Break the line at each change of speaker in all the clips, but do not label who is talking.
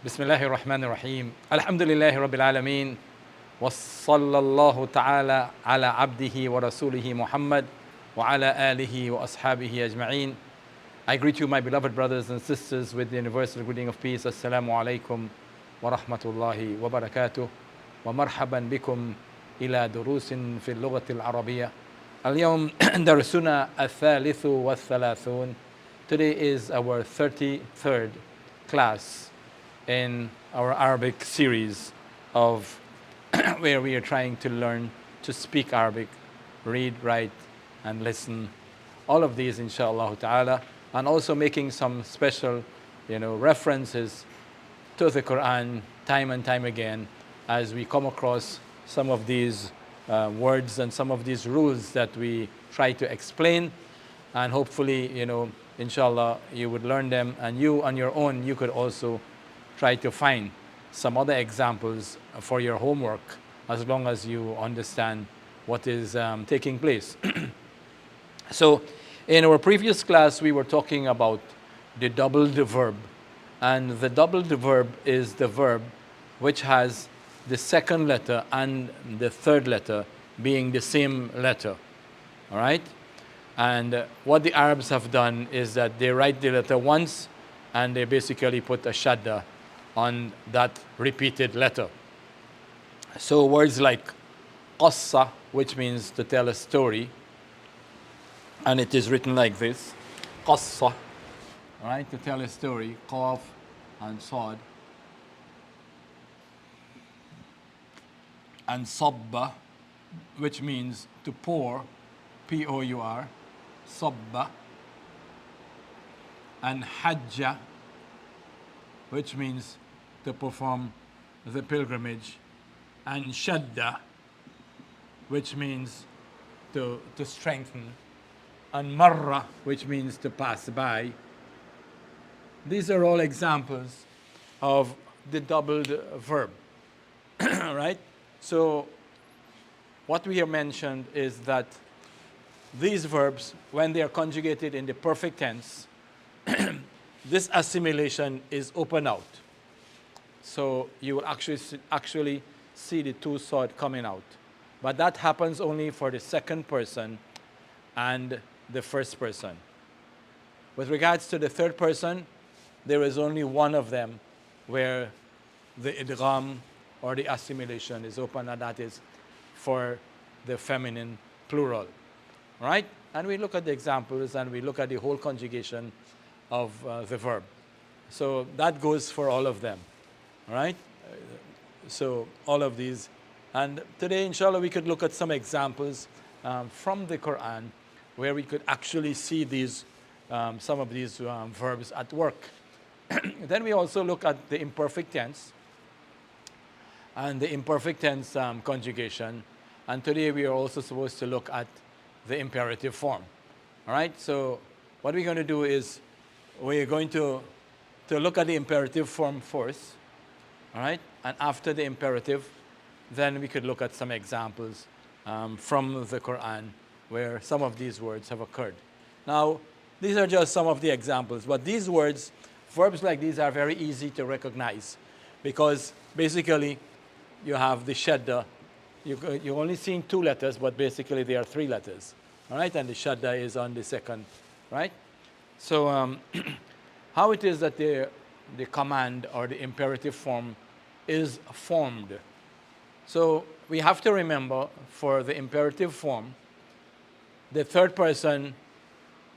بسم الله الرحمن الرحيم الحمد لله رب العالمين وصلى الله تعالى على عبده ورسوله محمد وعلى آله وأصحابه أجمعين. I greet you, my beloved brothers and sisters, with the universal greeting of peace. Assalamu alaikum wa rahmatullahi wa barakatuh. Wa marhaban bikum ila durusin fi اللغة العربية. اليوم درسنا الثالث والثلاثون. Today is our 33rd class in our Arabic series of where we are trying to learn to speak Arabic, read, write, and listen. All of these, inshallah ta'ala, and also making some special, references to the Quran time and time again as we come across some of these words and some of these rules that we try to explain. And hopefully, inshallah, you would learn them, and you on your own, you could also try to find some other examples for your homework as long as you understand what is taking place. So in our previous class, we were talking about the doubled verb. And the doubled verb is the verb which has the second letter and the third letter being the same letter. All right? And what the Arabs have done is that they write the letter once and they basically put a shadda on that repeated letter. So words like qassa, which means to tell a story, and it is written like this, qassa, right, to tell a story, qaf and sad, and sabba, which means to pour, P-O-U-R, sabba, and hajja, which means to perform the pilgrimage, and shadda, which means to strengthen, and marra, which means to pass by. These are all examples of the doubled verb, right? So what we have mentioned is that these verbs, when they are conjugated in the perfect tense, this assimilation is open out. So you will actually see the two swords coming out. But that happens only for the second person and the first person. With regards to the third person, there is only one of them where the idgham or the assimilation is open, and that is for the feminine plural. All right? And we look at the examples and we look at the whole conjugation of the verb. So that goes for all of them. All right? So all of these. And today, inshallah, we could look at some examples from the Quran where we could actually see these, some of these verbs at work. Then we also look at the imperfect tense and the imperfect tense conjugation. And today we are also supposed to look at the imperative form. All right? So what we're going to do is we're going to look at the imperative form first. All right? And after the imperative, then we could look at some examples from the Quran where some of these words have occurred. Now, these are just some of the examples, but these words, verbs like these are very easy to recognize because basically you have the shadda. You're only seeing two letters, but basically they are three letters. All right? And the shadda is on the second, right? So how it is that the command or the imperative form is formed. So we have to remember for the imperative form, the third person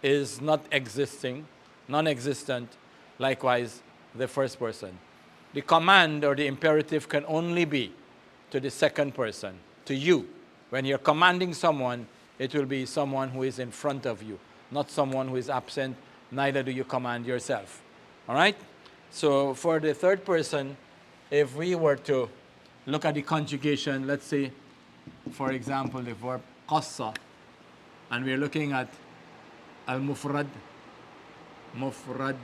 is not existing, non-existent, likewise the first person. The command or the imperative can only be to the second person, to you. When you're commanding someone, it will be someone who is in front of you, not someone who is absent, neither do you command yourself. All right? So for the third person, if we were to look at the conjugation, let's say, for example, the verb qassa, and we're looking at al-mufrad, mufrad,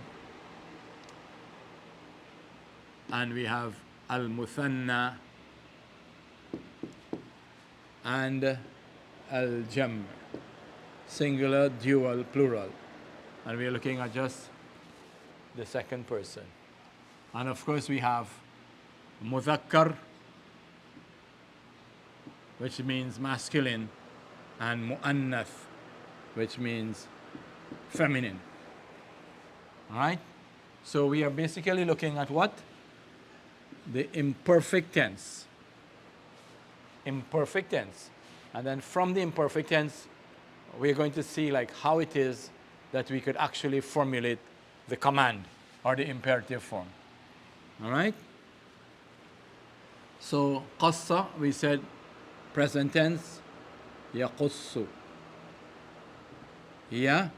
and we have al-muthanna, and al-jam, singular, dual, plural. And we're looking at just the second person. And of course we have mudhakkar, which means masculine, and mu'annath, which means feminine. All right? So we are basically looking at what? The imperfect tense. Imperfect tense. And then from the imperfect tense, we're going to see like how it is that we could actually formulate the command or the imperative form. All right? So qassa, we said present tense, yaqussu. Yaqussu.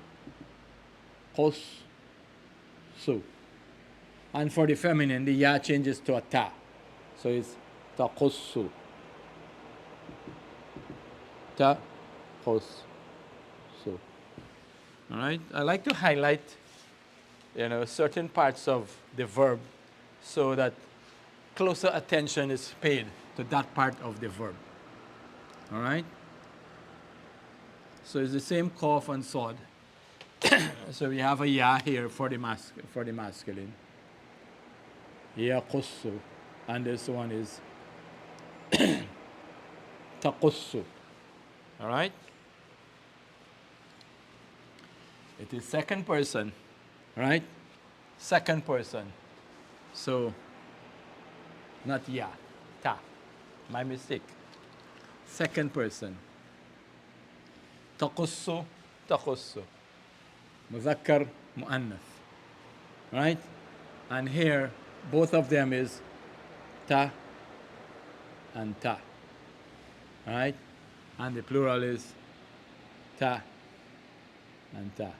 And for the feminine, the ya changes to a ta. So it's taqussu. Taqussu. All right? I like to highlight, certain parts of the verb so that closer attention is paid to that part of the verb. All right? So it's the same qaf and sod. So we have a ya here for the masculine. Yaqussu. And this one is taqussu. All right? It is second person, right? Second person. So, not ya, ta. My mistake. Second person. Taqussu, taqussu. Mudhakkar, mu'annath. Right? And here, both of them is ta and ta. Right? And the plural is ta and ta.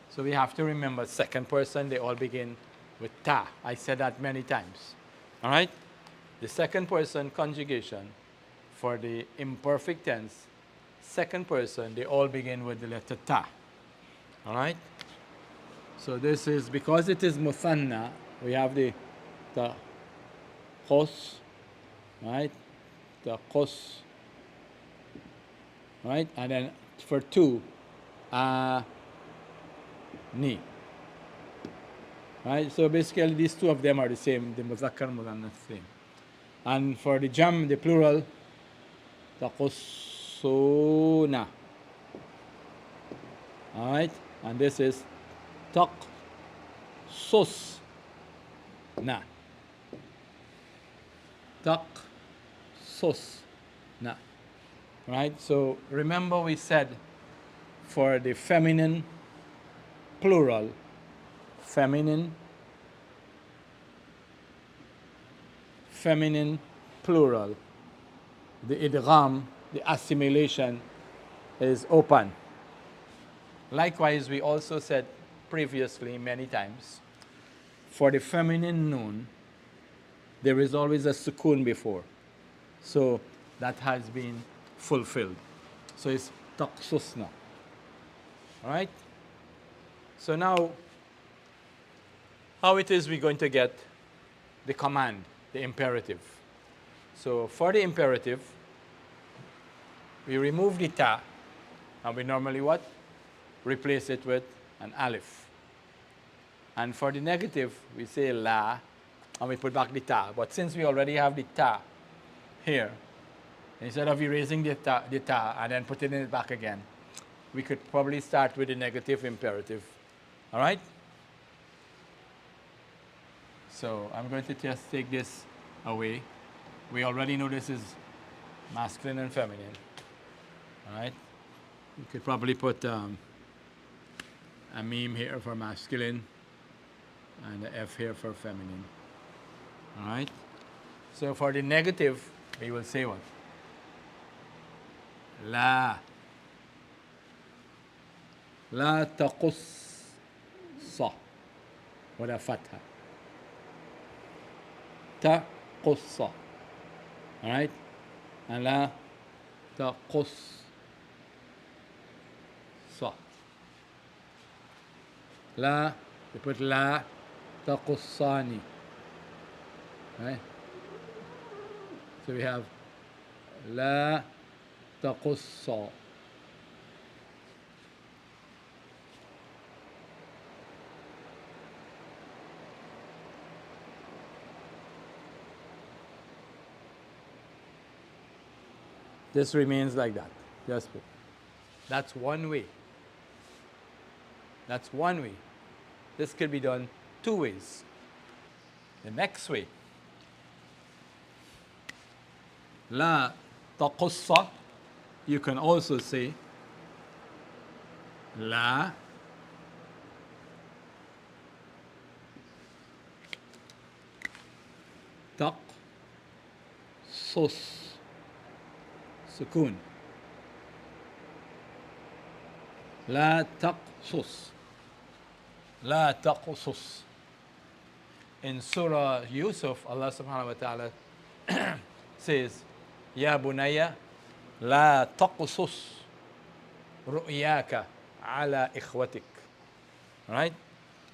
So we have to remember second person, they all begin with ta. I said that many times. All right? The second person conjugation for the imperfect tense, second person, they all begin with the letter ta. All right? So this is, because it is muthanna, we have the qos, right? The qos, right? And then for two, ni. Right? So basically these two of them are the same, the mudhakkar mudhannath same. And for the jam, the plural, taqussuna. All right? And this is taqsusna. Taqsusna. Right? So remember we said for the feminine plural, feminine plural, the idgham, the assimilation is open. Likewise, we also said previously many times, for the feminine noun, there is always a sukoon before. So that has been fulfilled. So it's taqsusna. All right? So now, how it is we're going to get the command, the imperative. So for the imperative, we remove the ta, and we normally what? Replace it with an alif. And for the negative, we say la, and we put back the ta. But since we already have the ta here, instead of erasing the ta and then putting it back again, we could probably start with the negative imperative. All right? So I'm going to just take this away. We already know this is masculine and feminine. All right? You could probably put a meme here for masculine and the F here for feminine. All right? So for the negative, we will say what? La. La taqussa. With a fatha. Taqussa. All right? And la taqussa. La, you put la taqussani. Right? So we have la taqussa. This remains like that. Just put. That's one way. That's one way. This could be done two ways. The next way. لا تقص. You can also say لا تقصص. سكون. لا تقصص. لا تقصص. In Surah Yusuf, Allah subhanahu wa ta'ala says, يا بني لا تقصص رؤياك على إخوتك. Right?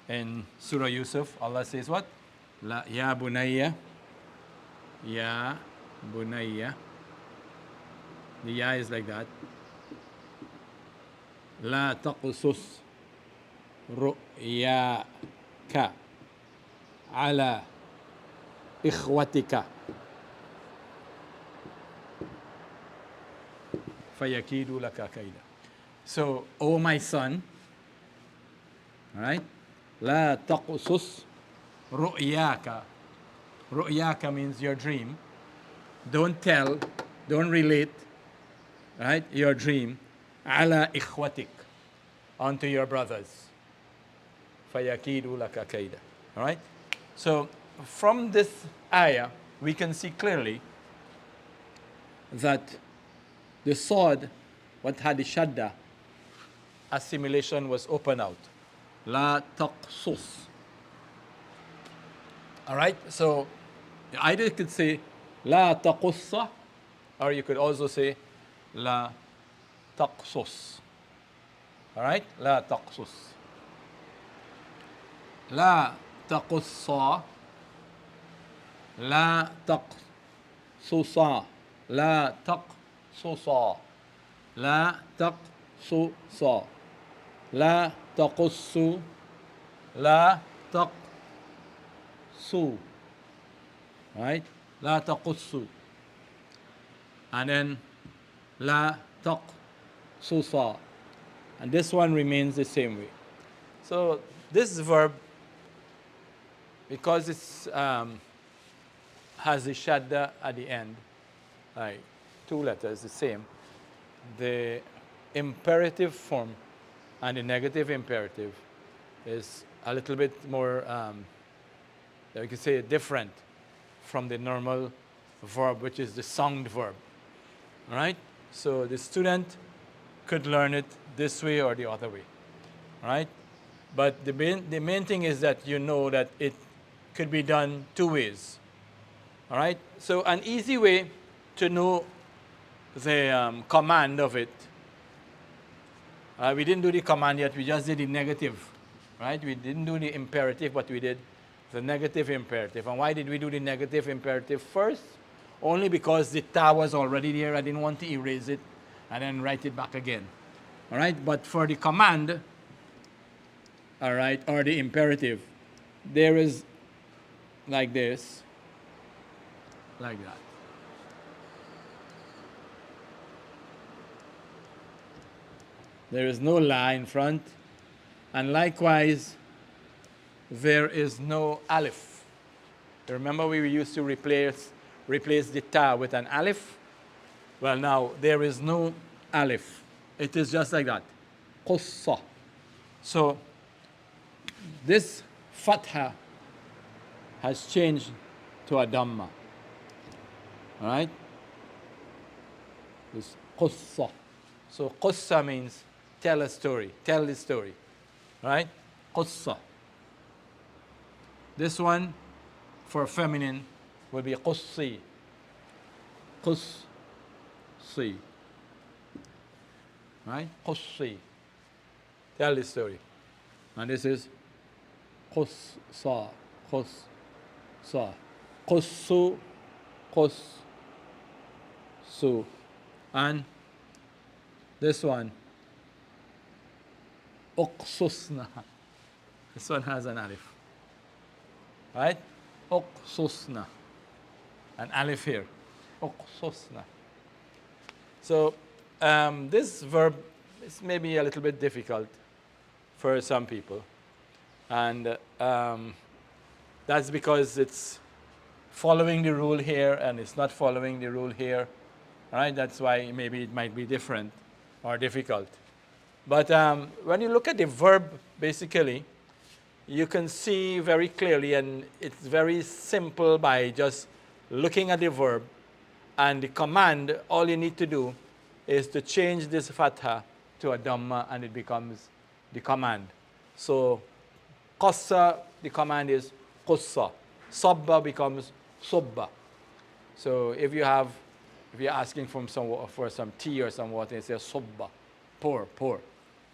In Surah Yusuf, Allah says what? لا يا بني يا بني. The ya is like that. لا تقصص رؤياك على إخوتك فيكيدوا لك كيدا. So, oh my son, right? لا تقصص رؤياك. رؤياك means your dream. Don't tell, don't relate, right? Your dream. على إخوتك, onto your brothers. فيكيدوا لك كيدا. All right? So, from this ayah, we can see clearly that the sword, what had the shadda, assimilation was open out. لا تقصص. All right? So, either you could say لا تقص, or you could also say لا تقصص. All right? لا تقصص. لا تقص. لا تقصص. لا تقصص. لا تقصص. لا تقص. لا تقص. Right? لا تقص. And then لا تقصص. And this one remains the same way. So this verb, because it's has the shadda at the end, like two letters, the same, the imperative form and the negative imperative is a little bit more, you could say, different from the normal verb, which is the songed verb. All right? So the student could learn it this way or the other way. All right? But the main thing is that you know that it could be done two ways. All right? So an easy way to know the command of it, we didn't do the command yet, we just did the negative. Right? We didn't do the imperative, but we did the negative imperative. And why did we do the negative imperative first? Only because the ta was already there. I didn't want to erase it and then write it back again. All right? But for the command, all right, or the imperative, there is like this, like that. There is no la in front, and likewise, there is no alif. Remember we used to replace the ta with an alif? Well, now there is no alif. It is just like that. Qussa. So this fatha has changed to a dhamma. All right? This qussa. So qussa means tell a story, tell the story. All right? Qussa. This one for feminine will be qussi. Qussi. Right? Qussi. Tell the story. And this is qussa. Qussa. Qussu. Qussu. And this one, uqsusna. This one has an alif. Right? Uqsusna. An alif here. Uqsusna. So this verb is maybe a little bit difficult for some people. And that's because it's following the rule here and it's not following the rule here. All right, that's why maybe it might be different or difficult. But when you look at the verb, basically, you can see very clearly, and it's very simple by just looking at the verb and the command. All you need to do is to change this fatha to a dhamma, and it becomes the command. So, qassa, the command is qussa. Sabba becomes subba. So if you're asking for some tea or some water, it says subba, pour,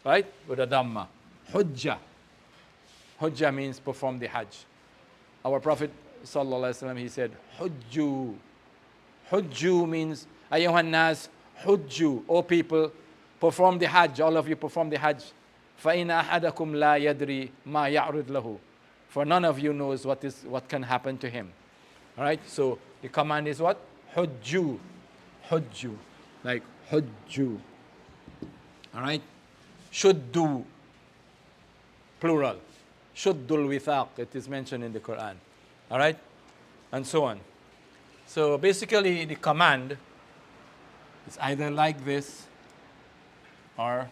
right? With a dhamma. Hujjah. Hujjah means perform the hajj. Our Prophet sallallahu alaihi wasallam, he said, Hujju. Hujju means, Ayyuhan nas, Hujju. O people, perform the hajj. All of you perform the hajj. فَإِنَّ أَحَدَكُمْ لَا يَدْرِي مَا يَعْرُضْ لَهُ. For none of you knows what can happen to him. All right, so the command is what? Hujju. Hujju. Like Hujju. All right? Shuddu. Plural. Shuddul withaq. It is mentioned in the Quran. All right? And so on. So basically, the command is either like this or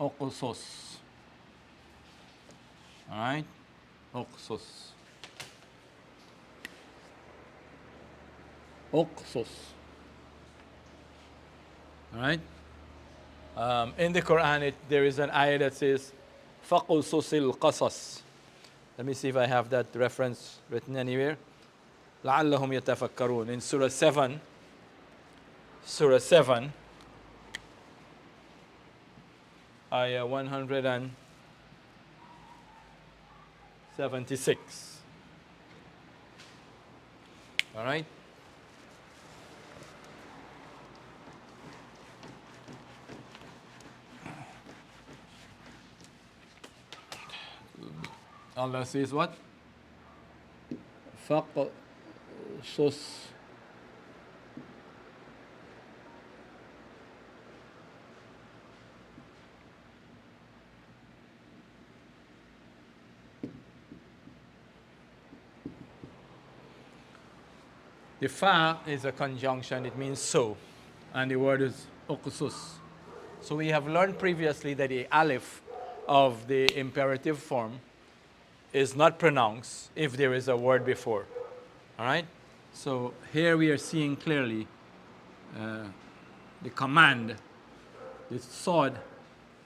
uqsus. All right? Uqsus. Uqsus. All right? In the Quran, there is an ayah that says, فَقُصُصِ الْقَصَصِ. Let me see if I have that reference written anywhere. لَعَلَّهُمْ يَتَفَكَّرُونَ. In Surah 7, ayah 176. All right? Allah says what? فَقْصُصْ The fa is a conjunction, it means so, and the word is uqsus. So we have learned previously that the alif of the imperative form is not pronounced if there is a word before. All right? So here we are seeing clearly the command, the sword,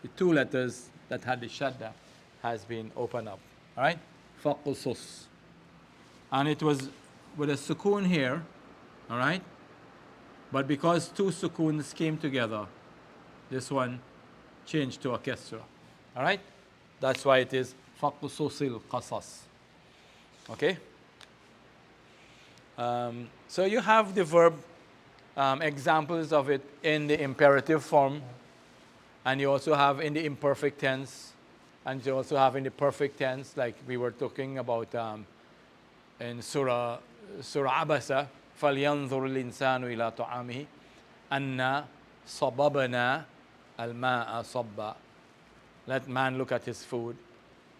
the two letters that had the shadda has been opened up. All right? Faqusus. And it was with a sukoon here, all right? But because two sukoons came together, this one changed to a kesra. All right? That's why it is فَقُصُصِ الْقَصَصِ. Okay? So you have the verb, examples of it in the imperative form, and you also have in the imperfect tense, and you also have in the perfect tense, like we were talking about in Surah Abasa, فَلْيَنْظُرُ الْإِنسَانُ إِلَىٰ طَعَامِهِ أَنَّا صَبَبْنَا الْمَاءَ صَبًّا. Let man look at his food,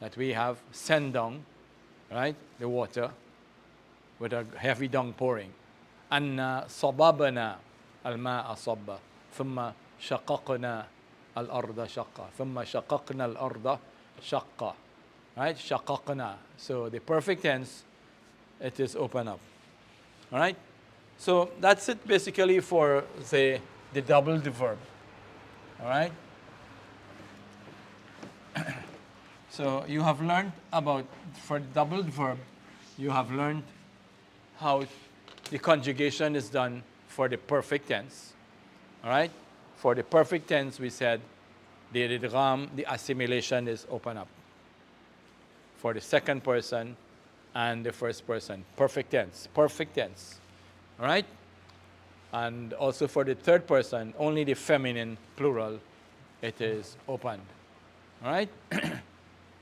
that we have sent down, right, the water with a heavy downpouring. أَنَّا صَبَبْنَا الْمَاءَ صَبًّا ثُمَّ شَقَقْنَا الْأَرْضَ شَقًّا ثُمَّ شَقَقْنَا الْأَرْضَ شَقًّا. Right? شَقَقْنَا. So the perfect tense, it is open up. All right? So that's it basically for, say, the doubled verb. All right? So you have learned about, for doubled verb, you have learned how the conjugation is done for the perfect tense. All right? For the perfect tense, we said the idgham, the assimilation is open up. For the second person and the first person, perfect tense. All right? And also for the third person, only the feminine plural, it is opened. All right?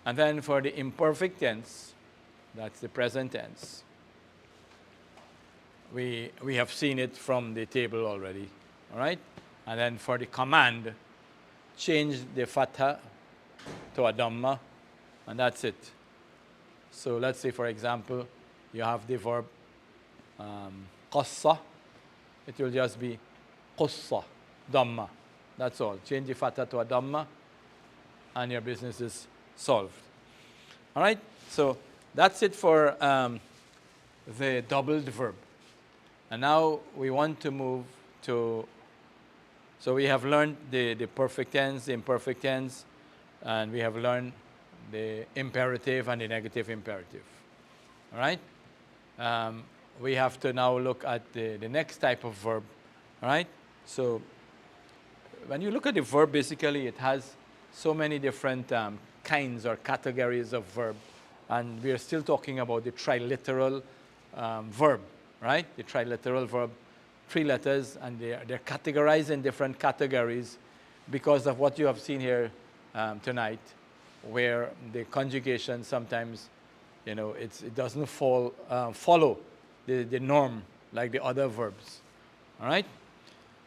And then for the imperfect tense, that's the present tense. We have seen it from the table already. All right? And then for the command, change the fatha to a dhamma, and that's it. So let's say, for example, you have the verb qassa. It will just be qussa, dhamma. That's all. Change the fatha to a dhamma, and your business is solved. All right? So that's it for the doubled verb. And now we want to move to, so we have learned the perfect tense, the imperfect tense, and we have learned the imperative and the negative imperative. All right? We have to now look at the next type of verb. All right? So when you look at the verb, basically it has so many different kinds or categories of verb. And we are still talking about the triliteral verb, right? The triliteral verb, 3 letters, and they're categorized in different categories because of what you have seen here tonight, where the conjugation sometimes, it doesn't follow the norm like the other verbs. All right?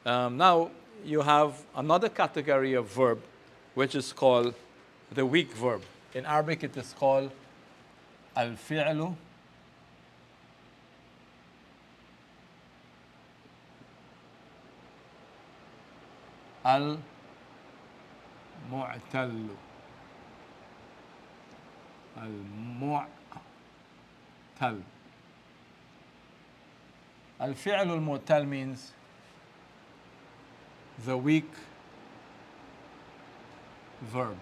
Now you have another category of verb, which is called the weak verb. In Arabic, it is called al-fi'lu al-mu'tallu. Al-mu'tal. Al-fi'lu al-mu'tal means the weak verb.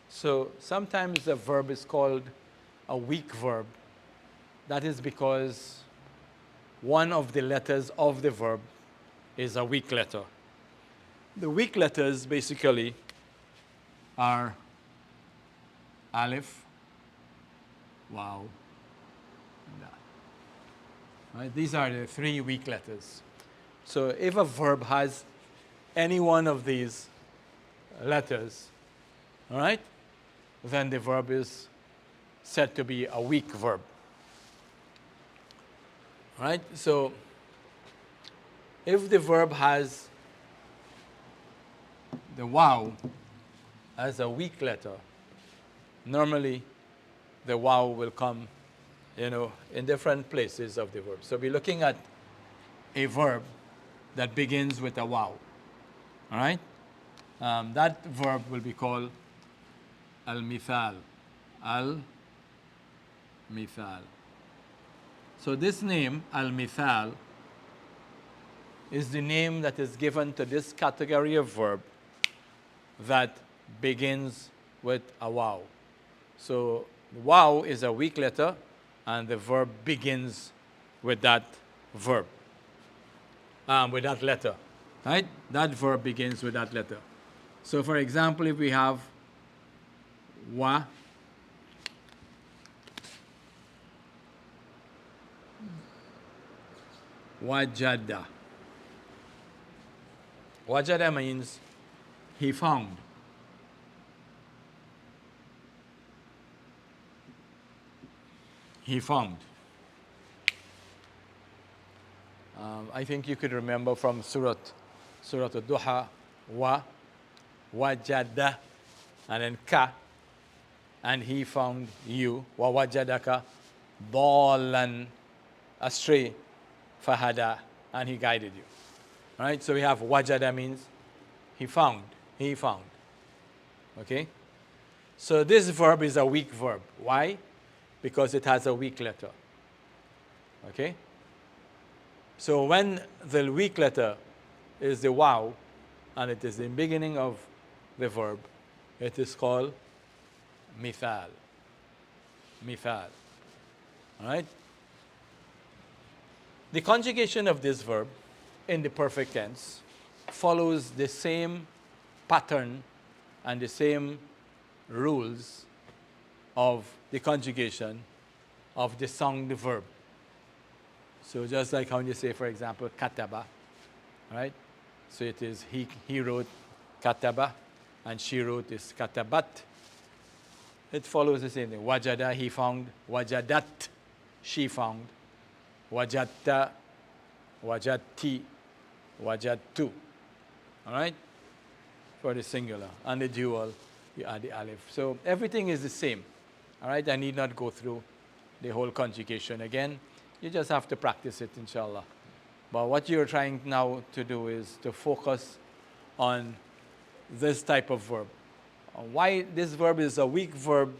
So sometimes the verb is called a weak verb. That is because one of the letters of the verb is a weak letter. The weak letters basically are alif, waw, da. Right? These are the 3 weak letters. So if a verb has any one of these letters, all right, then the verb is said to be a weak verb. All right? So if the verb has the waw as a weak letter, normally the waw will come, in different places of the verb. So we're looking at a verb that begins with a waw. All right? That verb will be called al-mithal. Al-mithal. So this name, al-mithal, is the name that is given to this category of verb that begins with a waw. So waw is a weak letter, and the verb begins with that verb, with that letter. Right? That verb begins with that letter. So for example, if we have wa, wajada. Wajada means he found. He found. I think you could remember from Surah Al-Duha, wa, wajada, and then ka, and he found you, wa wajadaka dalan, astray, fahada, and he guided you. All right, so we have wajada means he found. Okay? So this verb is a weak verb. Why? Because it has a weak letter. Okay? So when the weak letter is the waw, and it is the beginning of the verb, it is called mithal. Mithal. All right? The conjugation of this verb in the perfect tense follows the same pattern and the same rules of the conjugation of the sung verb. So just like how you say, for example, kataba, right? So it is he wrote kataba, and she wrote is katabat. it follows the same thing. Wajada, he found. Wajadat, she found. Wajatta, wajatti, wajattu. All right? For the singular. And the dual, you add the alif. So everything is the same. All right? I need not go through the whole conjugation again. You just have to practice it, inshallah. But what you're trying now to do is to focus on this type of verb. Why this verb is a weak verb?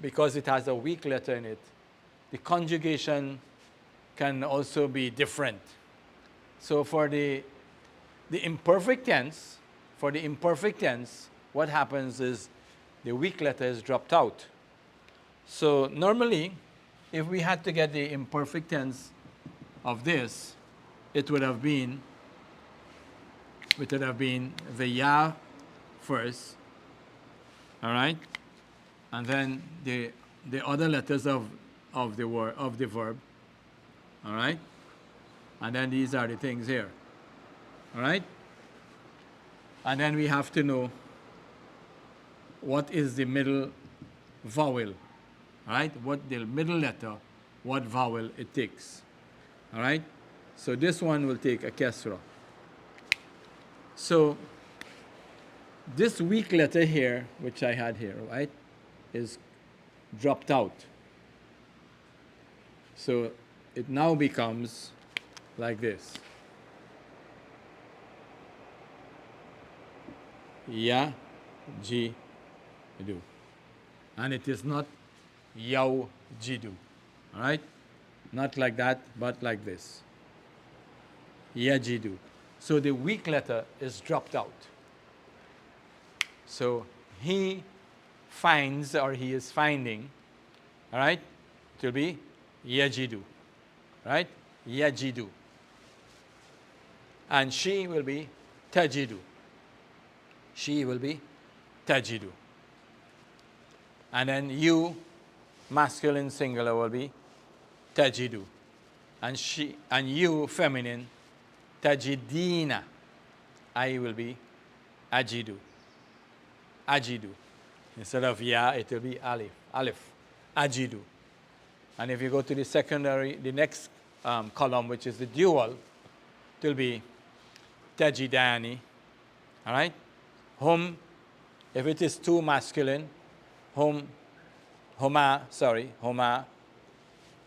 Because it has a weak letter in it. The conjugation can also be different. So for the imperfect tense, what happens is the weak letter is dropped out. So normally, if we had to get the imperfect tense of this, it would have been the ya first, all right, and then the other letters of the verb, all right, and then these are the things here, all right, and then we have to know what is the middle vowel, all right, what the middle letter, what vowel it takes, all right. So this one will take a kasra. So this weak letter here, which I had here, right, is dropped out. So it now becomes like this. Ya, ji, do. And it is not yaw, jidu. All right? Not like that, but like this. Yajidu. So the weak letter is dropped out. So he finds, or he is finding, all right? It will be yajidu, right? Yajidu. And she will be tajidu. She will be tajidu. And then you, masculine singular, will be tajidu. And she and you, feminine, tajidina. I will be ajidu. Ajidu. Instead of ya, it will be alif. Alif. Ajidu. And if you go to the secondary, the next column, which is the dual, it will be tajidani. All right? Hum, if it is two masculine, huma,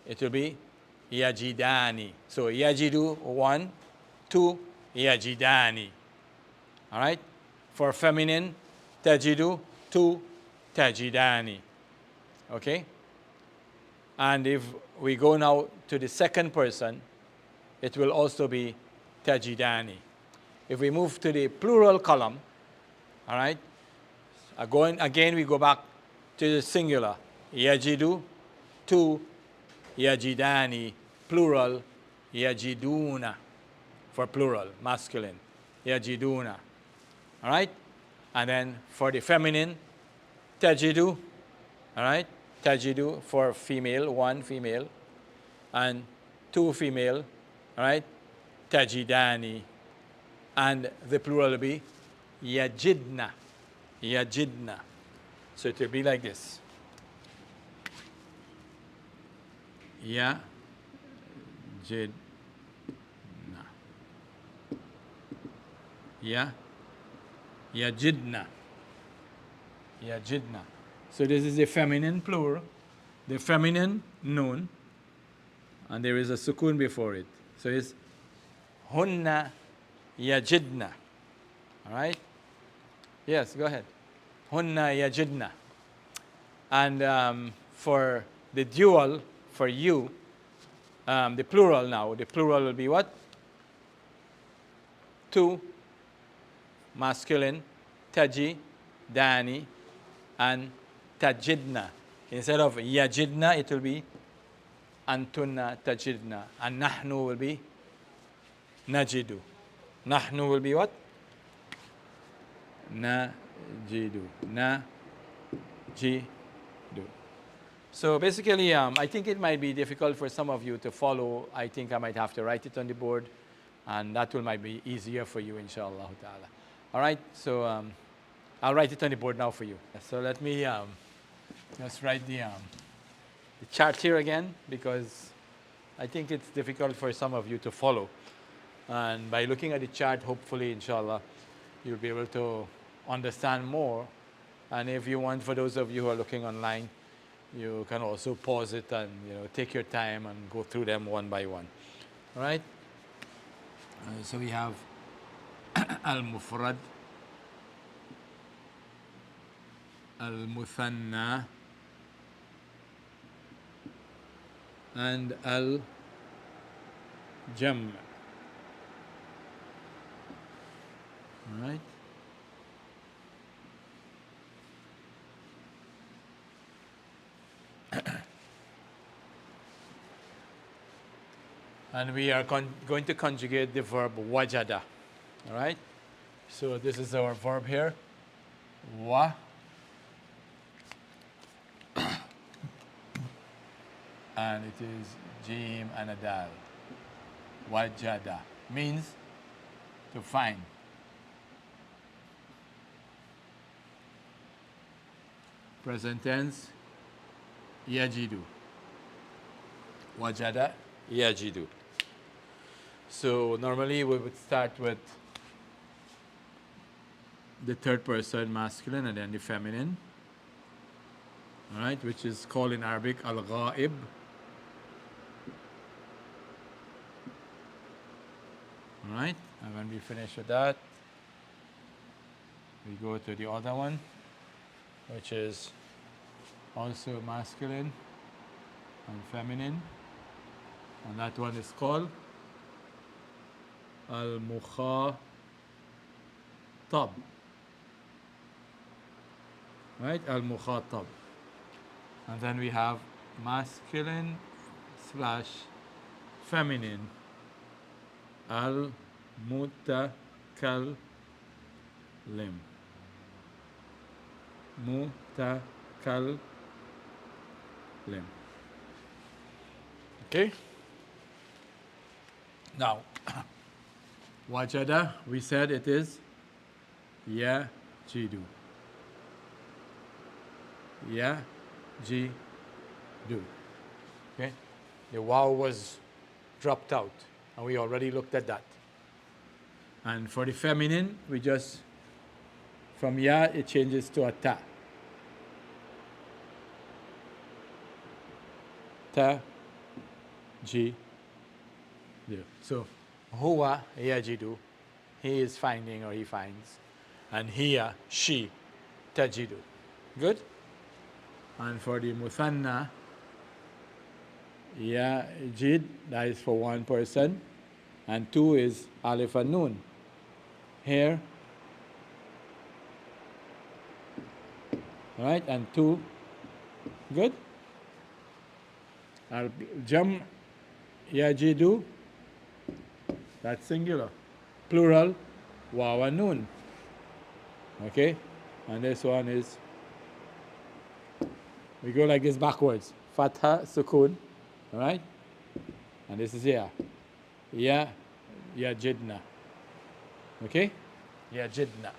it will be yajidani. So yajidu, one, two, yajidani. All right? For feminine, tajidu, two, tajidani. Okay? And if we go now to the second person, it will also be tajidani. If we move to the plural column, all right, again we go back to the singular. Yajidu, two, yajidani, plural, yajiduna, for plural, masculine, yajiduna. All right? And then for the feminine, tajidu, all right? Tajidu for female, one female, and two female, all right? Tajidani. And the plural will be yajidna. Yajidna. So it will be like this. Yajidna. Yajidna. Yajidna. So this is the feminine plural, the feminine noun, and there is a sukun before it. So it's hunna yajidna. All right? Yes, go ahead. Hunna yajidna. And for the dual, for you, the plural now, the plural will be what? Two, masculine, taji, dani, and tajidna. Instead of yajidna, it will be antunna tajidna. And nahnu will be najidu. Nahnu will be what? Najidu. Najidu. So basically, I think it might be difficult for some of you to follow. I think I might have to write it on the board, and that might be easier for you, inshallah ta'ala. All right, so I'll write it on the board now for you. So let me Just write the chart here again, because I think it's difficult for some of you to follow. And by looking at the chart, hopefully, inshallah, you'll be able to understand more. And if you want, for those of you who are looking online, you can also pause it and take your time and go through them one by one. All right? So we have al-mufrad, al-muthanna, and al-jam'. All right? And we are going to conjugate the verb wajada. All right? So this is our verb here. Wa. And it is jim and a dal. Wajada means to find. Present tense, yajidu. Wajada, yajidu. So normally we would start with the third person masculine and then the feminine. All right, which is called in Arabic al-ghaib. All right, and when we finish with that, we go to the other one, which is also masculine and feminine, and that one is called al-mukhatab. Right, al-mukhatab. And then we have masculine slash feminine, al-mutakallim. Mutakallim. Okay? Now, wajada, we said it is yajidu. Yajidu. Okay? The waw was dropped out, and we already looked at that. And for the feminine, we just, from ya, it changes to a ta. Ta, ji, do. So, huwa yajidu, he is finding or he finds. And hiya, she, tajidu. Good? And for the muthanna, yajid, that is for one person. And two is alif and nun. Here. All right, and two. Good? Al-jam' yajidu, that's singular. Plural, waw and nun. Okay? And this one is, we go like this backwards. Fatha, sukun. All right? And this is ya. Yajidna. Okay? Yajidna.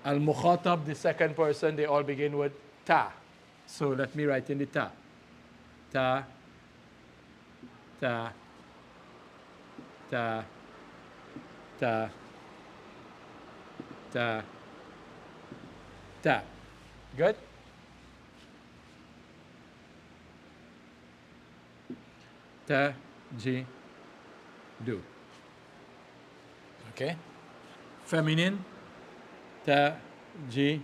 Al-mukhatab, the second person, they all begin with ta. So let me write in the ta. Ta, ta, ta, ta, ta, ta. Good? Ta, ji, do. Okay? Feminine, ta, ji,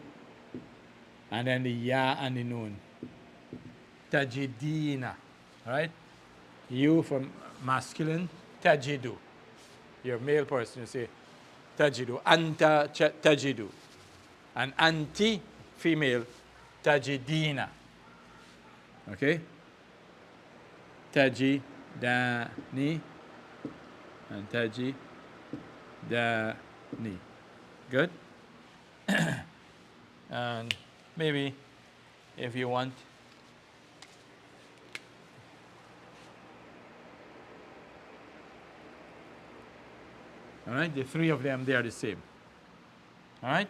and then the ya and the nun. Tajidina. All right? You from masculine, tajidu. You're a male person, you say tajidu. Anta tajidu. And anti, female, tajidina. Okay? Tajidani and tajidani. Good? And maybe if you want, all right, the three of them, they are the same. All right?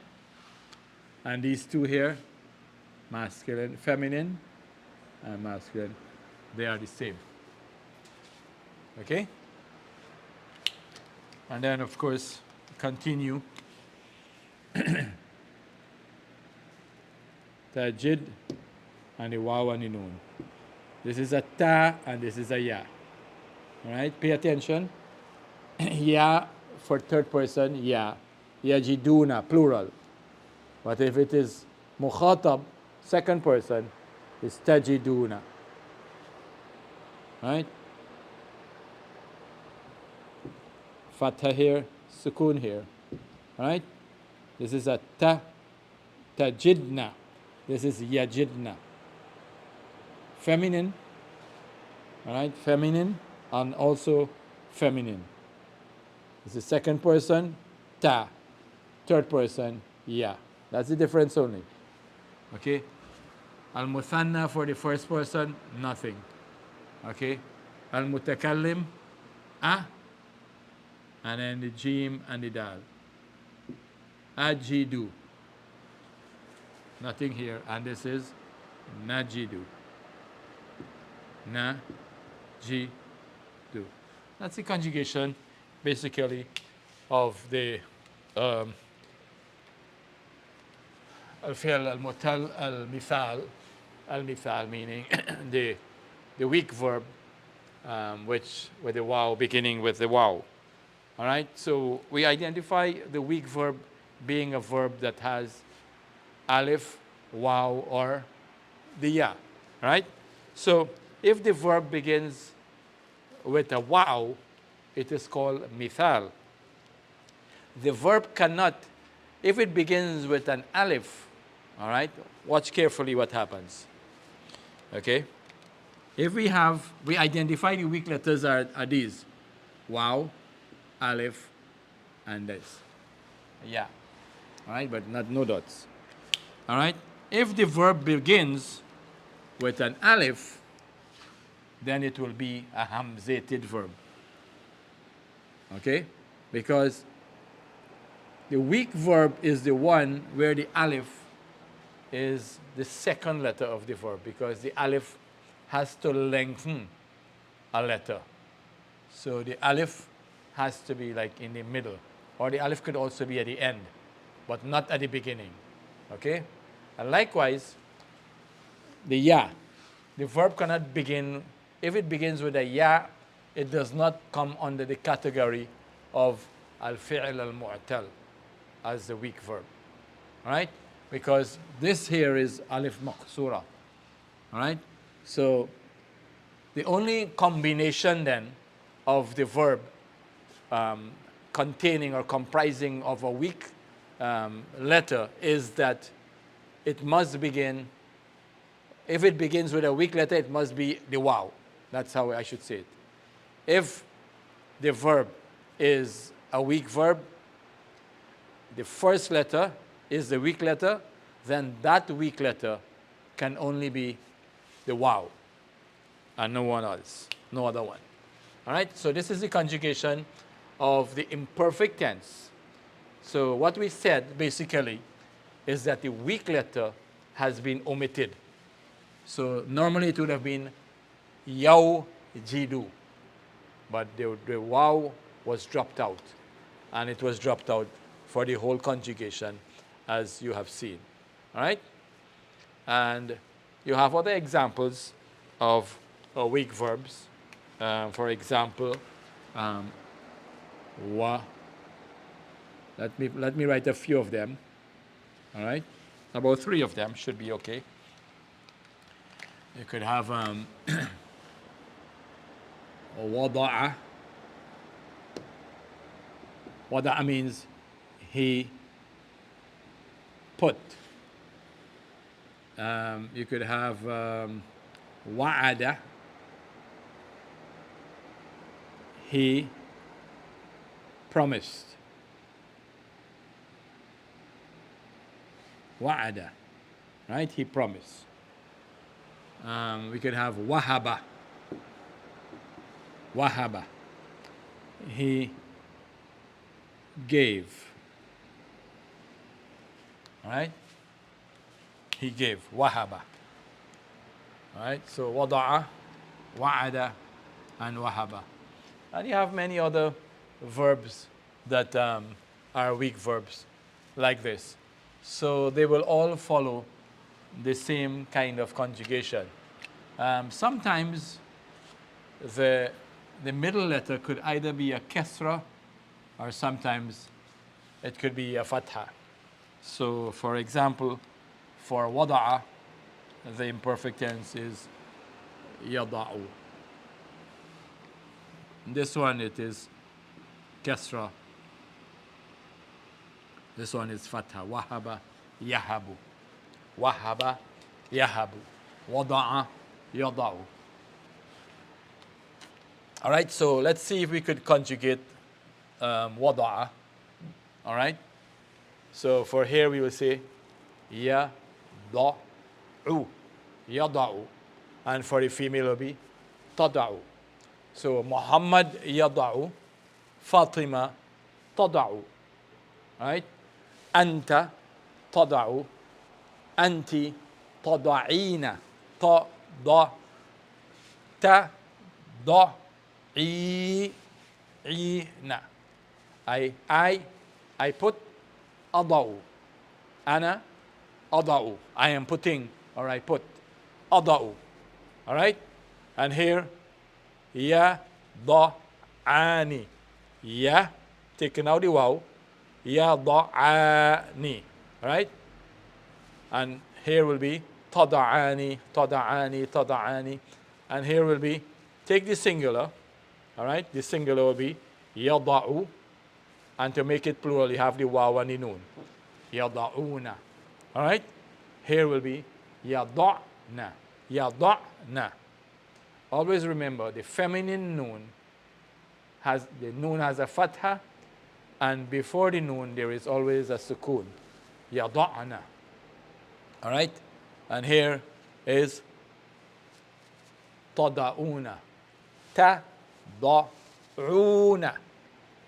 And these two here, masculine, feminine, and masculine, they are the same. Okay? And then, of course, continue. Tajid and the waw and the noon. This is a ta and this is a ya. All right? Pay attention. Ya for third person, ya. Yajiduna, plural. But if it is mukhatab, second person, it's tajiduna. Right? Fatha here, sukun here. Right? This is a ta, tajidna. This is yajidna. Feminine. All right? Feminine and also feminine. This is second person, ta. Third person, ya. That's the difference only. Okay? Al-muthanna for the first person, nothing. Okay? Al-mutakallim, a. And then the jim and the dal. Ajidu. Nothing here. And this is najidu. Na-ji-du. That's the conjugation, basically, of the al-fi'l al-mutal al-mithal. Al-mithal meaning the weak verb, which with the waw, beginning with the waw. All right, so we identify the weak verb being a verb that has alif, waw, or the ya. Right? So if the verb begins with a waw, it is called mithal. The verb cannot, if it begins with an alif, all right, watch carefully what happens. Okay? If we identify the weak letters are these: waw, alif, and this. Yeah. All right, but no dots. All right? If the verb begins with an alif, then it will be a hamzated verb. Okay? Because the weak verb is the one where the alif is the second letter of the verb, because the alif has to lengthen a letter. So the alif has to be like in the middle, or the alif could also be at the end, but not at the beginning. Okay? And likewise, the ya, the verb cannot begin, if it begins with a ya, it does not come under the category of al-fi'l al-mu'tal as the weak verb. All right? Because this here is alif maqsura. All right? So the only combination then of the verb containing or comprising of a weak letter is that it must begin, if it begins with a weak letter, it must be the waw. That's how I should say it. If the verb is a weak verb, the first letter is the weak letter, then that weak letter can only be the waw and no one else, no other one. All right, so this is the conjugation of the imperfect tense. So what we said basically is that the weak letter has been omitted. So normally it would have been yaw jidu, but the waw was dropped out, and it was dropped out for the whole conjugation, as you have seen. All right? And you have other examples of weak verbs. For example, wa. Let me write a few of them. All right? About 3 of them should be okay. You could have wada'a. Wada'a means he put. You could have wa'ada. He promised. Wa'ada. Right? He promised. We could have wahaba. Wahaba. He gave. All right? he gave. Wahaba. Right? So wada'a, wa'ada, and wahaba. And you have many other verbs that are weak verbs like this. So they will all follow the same kind of conjugation. Sometimes the middle letter could either be a kesra or sometimes it could be a fatha. So for example, for wada'a, the imperfect tense is yada'u. This one it is kasra. This one is fatha. Wahaba, yahabu. Wahaba, yahabu. Wada'a, yada'u. All right, so let's see if we could conjugate wada'a. All right, so for here we will say ya, da'u, yada'u. And for the female it will be tada'u. So Muhammad yada'u, Fatima tada'u. Right? Anta tada'u, anti tada'ina. Ta, da, ta, da, na. I put ada'u. Ana ada'u. I am putting, or I put ada'u. All right? And here, ya, da, ani. Ya, taking out the waw. Ya, da, ani. All right? And here will be tada'ani, tada'ani, tada'ani. And here will be, take the singular. All right? The singular will be yada'u. And to make it plural, you have the waw and the noon. Yada'una. All right? Here will be yada'na. Yada'na. Always remember, the feminine noon has a fatha, and before the noon there is always a sukoon. Yada'na. All right? And here is tada'una. Ta-da-una.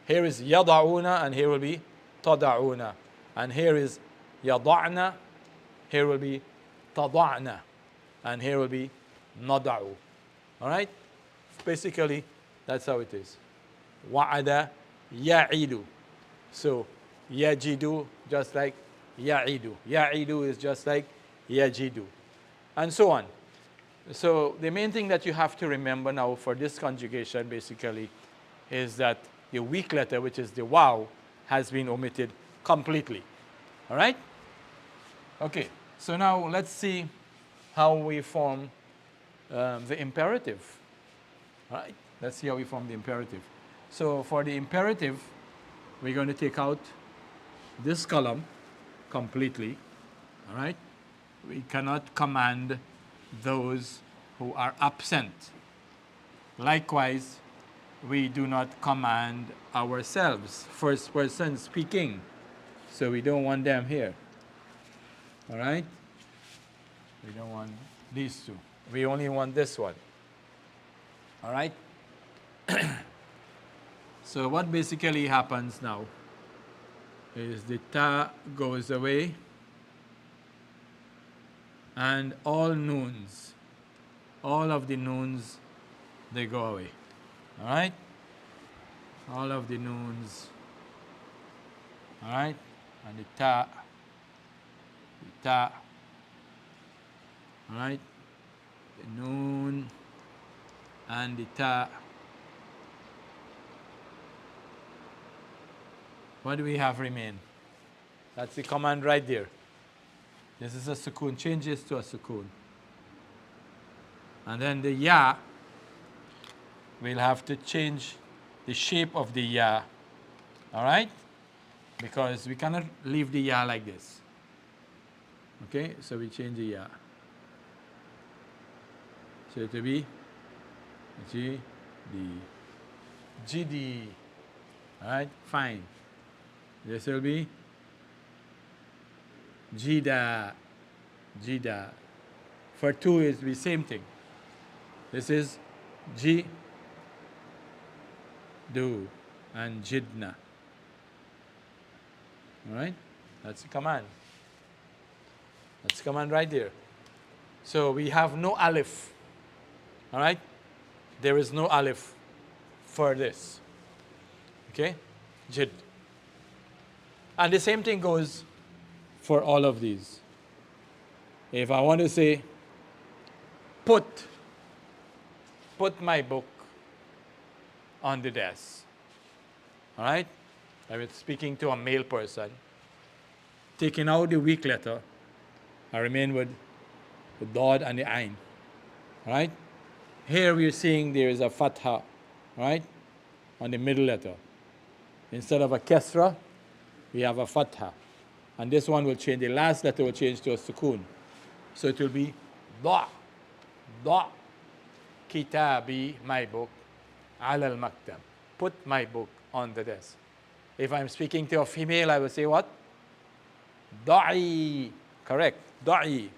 Here is yada'una, and here will be tada'una. And here is yada'na, here will be tada'na. And here will be nada'u. All right? Basically, that's how it is. Wa'ada ya'idu. So, yajidu, just like ya'idu. Ya'idu is just like yajidu. And so on. So, the main thing that you have to remember now for this conjugation, basically, is that the weak letter, which is the waw, has been omitted completely. All right? Okay. So now let's see how we form the imperative. All right? Let's see how we form the imperative. So for the imperative, we're going to take out this column completely. All right? We cannot command those who are absent. Likewise, we do not command ourselves, first person speaking. So we don't want them here. All right? We don't want these two. We only want this one. All right? So what basically happens now is the ta goes away and all noons, all of the noons, they go away. All right? All of the noons. All right? And the ta. All right? The noon and the ta. What do we have remain? That's the command right there. This is a sukoon. Change this to a sukoon. And then the ya, we'll have to change the shape of the ya. All right? Because we cannot leave the ya like this. Okay? So we change the ya. So it will be G, D. GD. All right? Fine. This will be Jida. Jida. For two is the same thing. This is G, do, and Jidna. All right? That's the command. That's command right there. So we have no alif. All right? There is no alif for this. Okay? Jid. And the same thing goes for all of these. If I want to say, put my book on the desk. All right? I was speaking to a male person. Taking out the weak letter, I remain with the dod and the ain. All right? Here we are seeing there is a fatha, right, on the middle letter. Instead of a kesra, we have a fatha. And this one will change, the last letter will change to a sukoon. So it will be da, kitabi, my book, ala al-maktab. Put my book on the desk. If I'm speaking to a female, I will say what? Da'i. Correct. Da'i.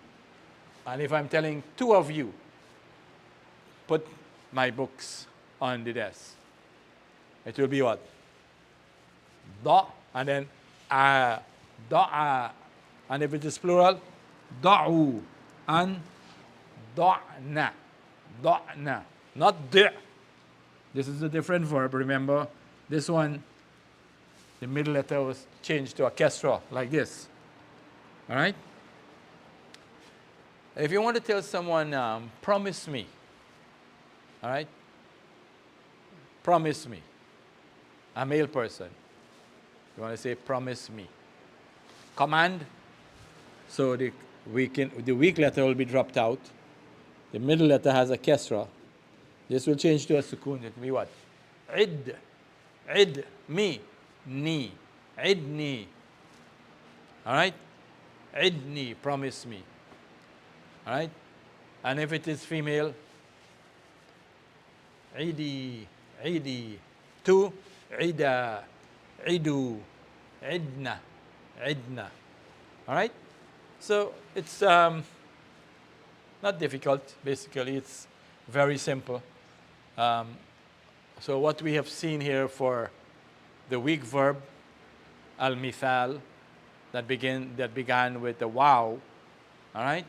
And if I'm telling two of you, put my books on the desk, it will be what? Da, and then da'a. And if it is plural, da'u and da'na. Da'na. Not di'. This is a different verb. Remember, this one, the middle letter was changed to a kesra, like this. All right? If you want to tell someone, promise me, all right? Promise me. A male person. You want to say, promise me. Command. So the weak letter will be dropped out. The middle letter has a kesra. This will change to a sukoon. It will be what? Id. Id. Me. Ni. Idni. All right? Idni. Promise me. All right? And if it is female, Idi. Idi. Tu. Ida. Idu. Idna. Idna. All right? So it's not difficult, basically. It's very simple. So what we have seen here for the weak verb, al-mithal, that began with the wow, all right,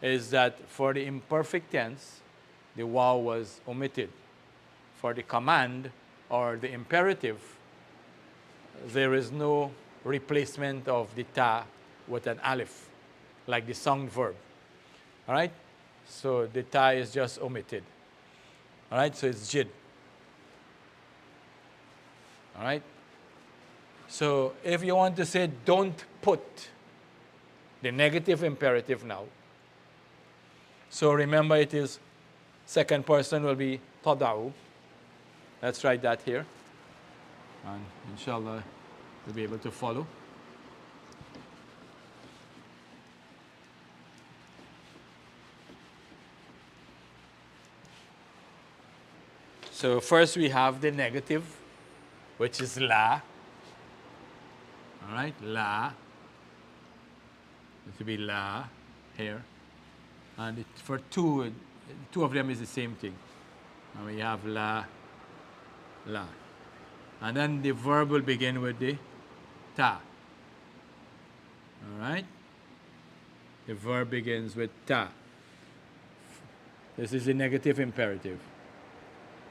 is that for the imperfect tense, the wow was omitted. For the command or the imperative, there is no replacement of the ta with an alif, like the sung verb. All right? So the ta is just omitted. All right? So it's jid. All right? So if you want to say don't put, the negative imperative now. So remember, it is second person will be tada'u. Let's write that here. And inshallah, you'll be able to follow. So first we have the negative, which is la. All right, la. It will be la here. And for two of them is the same thing. And we have la, la. And then the verb will begin with the ta. All right? The verb begins with ta. This is the negative imperative.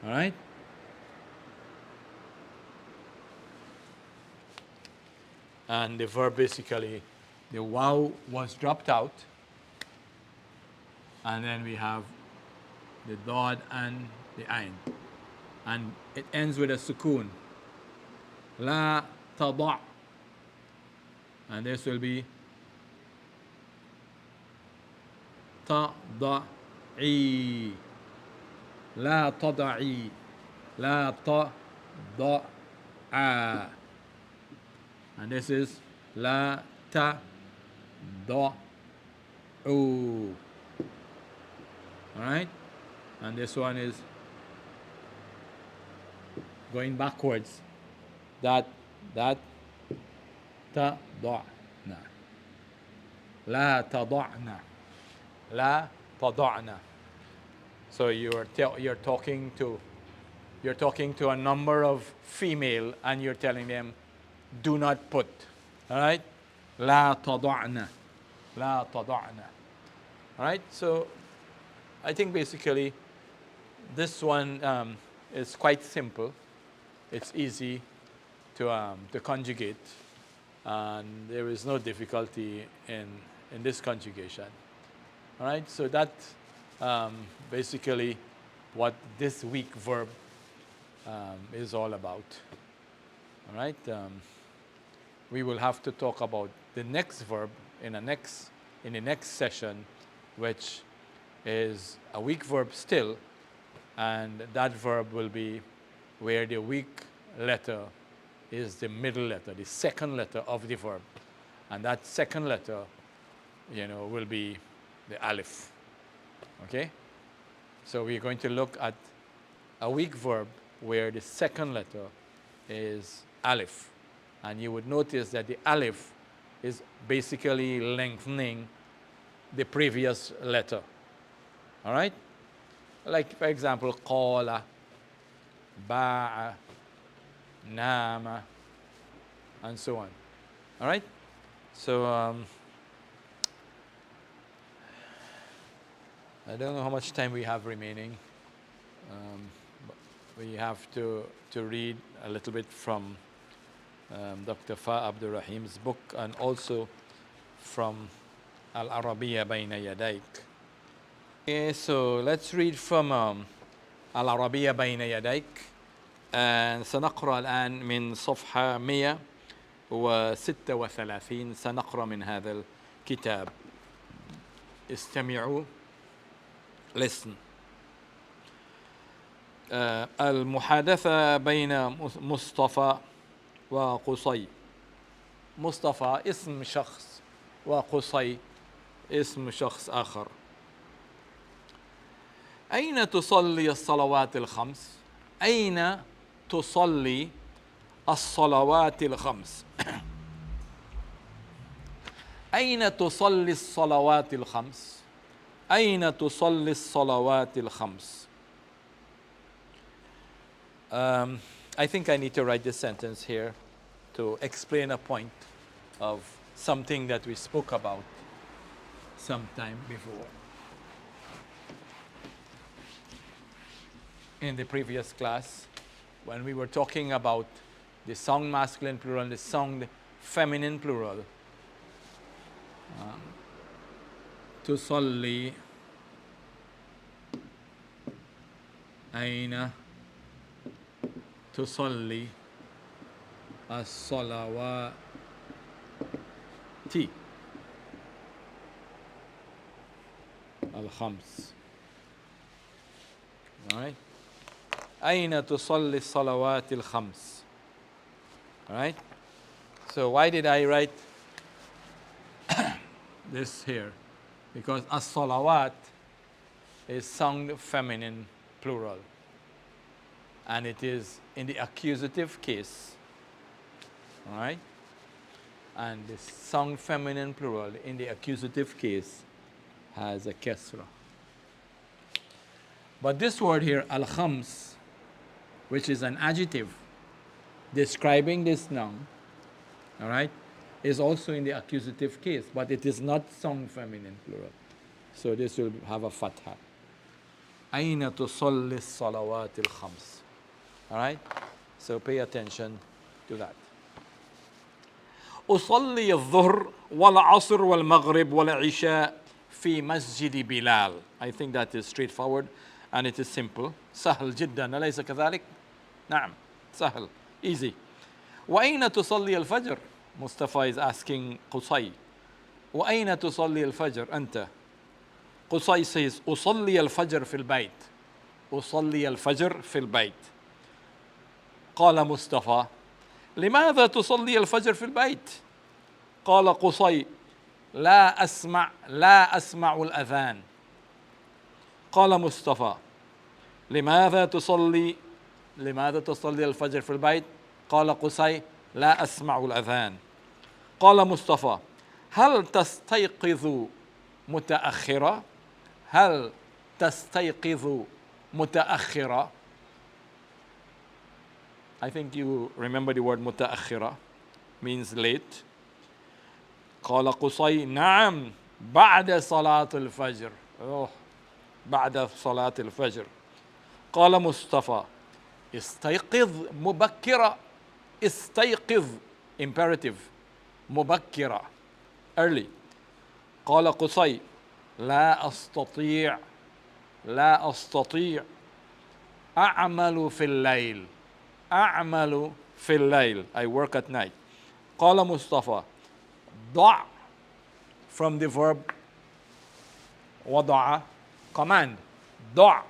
All right? And the verb basically, the waw was dropped out. And then we have the dod and the ain. And it ends with a sukoon. La tada'. And this will be tada'i. La tada'i. La tada'a. And this is la ta'da'u. All right? And this one is going backwards. That tada'na. La tada'na. La tada'na. So you're talking to a number of female and you're telling them, do not put. All right? La tada'na. لا تضعن. All right, so I think basically this one is quite simple. It's easy to conjugate, and there is no difficulty in this conjugation. All right, so that basically what this weak verb is all about. All right, we will have to talk about the next verb in the next session, which is a weak verb still, and that verb will be where the weak letter is the middle letter, the second letter of the verb, and that second letter, will be the alif. Okay, so we're going to look at a weak verb where the second letter is alif, and you would notice that the alif is basically lengthening the previous letter. All right, like for example, qala, ba'a, nama, and so on. All right, so I don't know how much time we have remaining. But we have to read a little bit from Dr. Abdur Raheem's book, and also from Al-Arabiyya Bayna Yadayk. Okay, so let's read from Al-Arabiyya Bayna Yadayk. سنقرأ الآن من صفحة 136. سنقرأ من هذا الكتاب. استمعوا. Listen. المحادثة بين مصطفى وقصي. مصطفى اسم شخص وقصي اسم شخص آخر. أين تصلي الصلوات الخمس؟ أين تصلي الصلوات الخمس؟ أين تصلي الصلوات الخمس؟ أين تصلي الصلوات الخمس؟ I think I need to write this sentence here to explain a point of something that we spoke about sometime before. In the previous class, when we were talking about the sound masculine plural and the sound feminine plural, تصلي أين تصلي الصلوات الخمس. All right. أين تصلي الصلوات الخمس. All right. So why did I write this here? Because as-salawat is sound feminine plural, and it is in the accusative case. All right. And the sound feminine plural in the accusative case has a kasra. But this word here, al-khams, which is an adjective describing this noun, all right, is also in the accusative case, but it is not sound feminine plural. So this will have a fatha. أين تصلي الصلوات الخمس. All right? So pay attention to that. أصلي الظهر والعصر والمغرب والعشاء في مسجد بلال. I think that is straightforward and it is simple. سهل جدا أليس كذلك؟ نعم سهل, easy. وأين تصلي الفجر? Mustafa is asking قصي. وأين تصلي الفجر أنت؟ قصي says أصلي الفجر في البيت. أصلي الفجر في البيت. قال مصطفى لماذا تصلي الفجر في البيت؟ قال قصي لا أسمع الأذان. قال مصطفى لماذا تصلي الفجر في البيت؟ قال قصي لا أسمع الأذان. قال مصطفى هل تستيقظ متأخرة؟ هل تستيقظ متأخرة? I think you remember the word متأخرة means late. قال قصي نعم بعد صلاة الفجر. Oh, بعد صلاة الفجر. قال مصطفى استيقظ مبكرا. استيقظ imperative. مبكرا early. قال قصي لا أستطيع. لا أستطيع أعمل في الليل. أعمل في الليل. I work at night. قال مصطفى ضع from the verb وضع command. ضع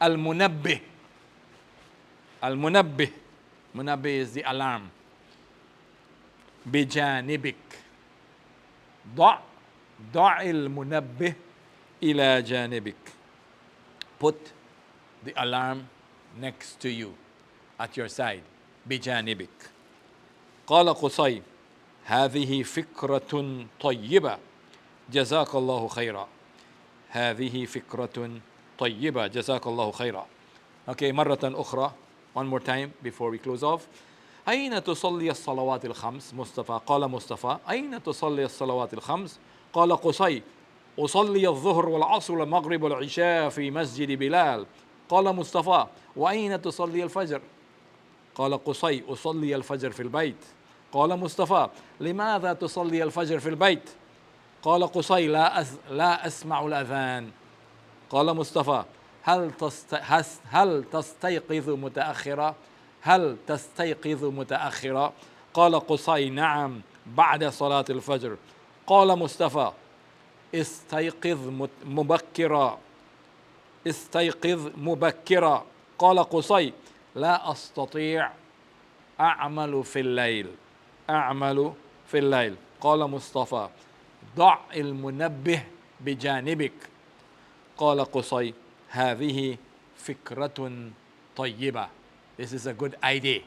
المنبه. المنبه. منبه is the alarm. بجانبك. ضع المنبه إلى جانبك. Put the alarm next to you, at your side. بجانبك. قال قصي هذه فكرة طيبة جزاك الله خيرا. هذه فكرة طيبة جزاك الله خيرا. Okay, مرة أخرى. One more time before we close off. أين تصلي الصلوات الخمس؟ مصطفى. قال مصطفى أين تصلي الصلوات الخمس؟ قال قصي أصلي الظهر والعصر والمغرب والعشاء في مسجد بلال. قال مصطفى وأين تصلي الفجر؟ قال قصي أصلي الفجر في البيت. قال مصطفى لماذا تصلي الفجر في البيت؟ قال قصي لا أسمع الأذان. قال مصطفى هل تستيقظ متأخرة؟ هل تستيقظ متأخرة؟ قال قصي نعم بعد صلاة الفجر. قال مصطفى استيقظ مبكرا. استيقظ مبكرا. قال قصي لا أستطيع أعمل في الليل. أعمل في الليل. قال مصطفى ضع المنبه بجانبك. قال قصي هذه فكرة طيبة. This is a good idea.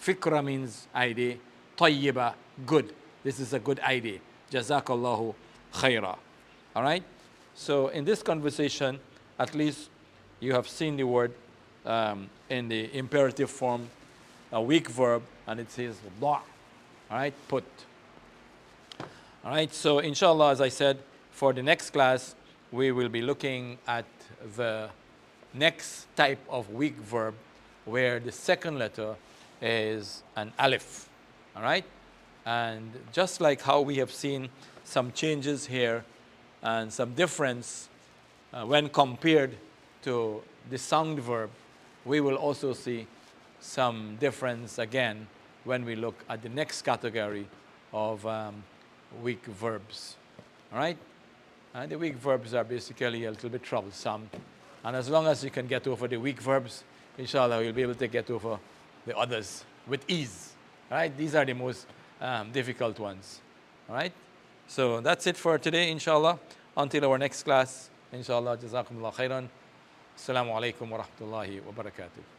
فكرة means idea. طيبة good. This is a good idea. جزاك الله خيرا. All right? So in this conversation, at least you have seen the word in the imperative form, a weak verb, and it says ضع. All right? Put. All right? So inshallah, as I said, for the next class, we will be looking at the next type of weak verb where the second letter is an alif. All right? And just like how we have seen some changes here and some difference when compared to the sound verb, we will also see some difference again when we look at the next category of weak verbs. All right? The weak verbs are basically a little bit troublesome. And as long as you can get over the weak verbs, inshallah, you'll be able to get over the others with ease. All right? These are the most difficult ones. All right? So that's it for today, inshallah. Until our next class, inshallah. Jazakumullah khairan. Assalamu alaikum wa rahmatullahi wa barakatuh.